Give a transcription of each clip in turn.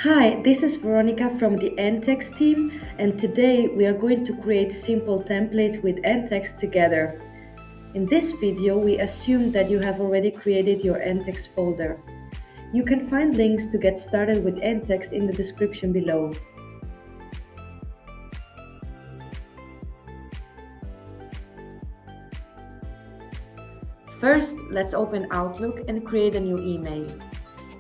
Hi, this is Veronica from the NTEX team, and today we are going to create simple templates with NTEX together. In this video, we assume that you have already created your NTEX folder. You can find links to get started with NTEX in the description below. First, let's open Outlook and create a new email.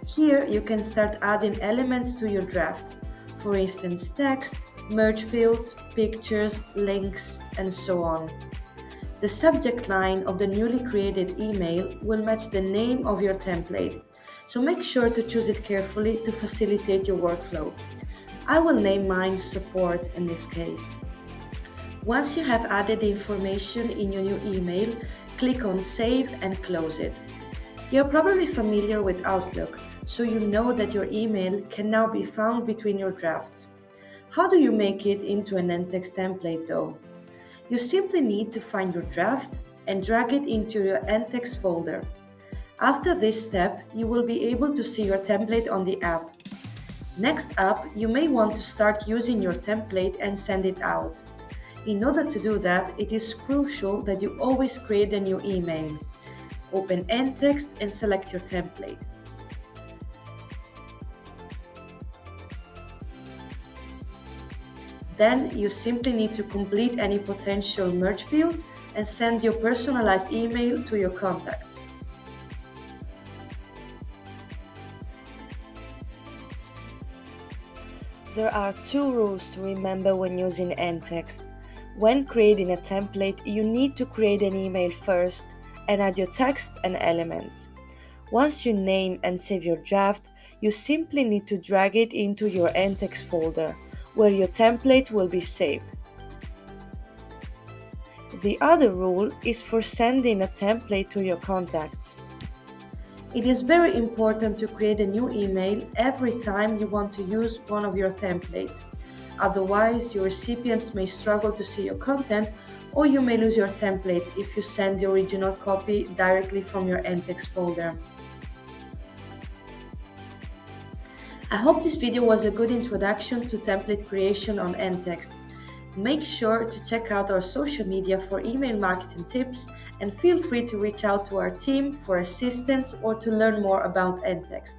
Here, you can start adding elements to your draft, for instance, text, merge fields, pictures, links, and so on. The subject line of the newly created email will match the name of your template, so make sure to choose it carefully to facilitate your workflow. I will name mine Support in this case. Once you have added the information in your new email, click on Save and close it. You're probably familiar with Outlook, so you know that your email can now be found between your drafts. How do you make it into an NTEX template though? You simply need to find your draft and drag it into your NTEX folder. After this step, you will be able to see your template on the app. Next up, you may want to start using your template and send it out. In order to do that, it is crucial that you always create a new email. Open NTEX and select your template. Then you simply need to complete any potential merge fields and send your personalized email to your contacts. There are two rules to remember when using NTEX. When creating a template, you need to create an email first and add your text and elements. Once you name and save your draft, you simply need to drag it into your NTEX folder, where your template will be saved. The other rule is for sending a template to your contacts. It is very important to create a new email every time you want to use one of your templates. Otherwise, your recipients may struggle to see your content, or you may lose your templates if you send the original copy directly from your NTEX folder. I hope this video was a good introduction to template creation on NTEX. Make sure to check out our social media for email marketing tips and feel free to reach out to our team for assistance or to learn more about NTEX.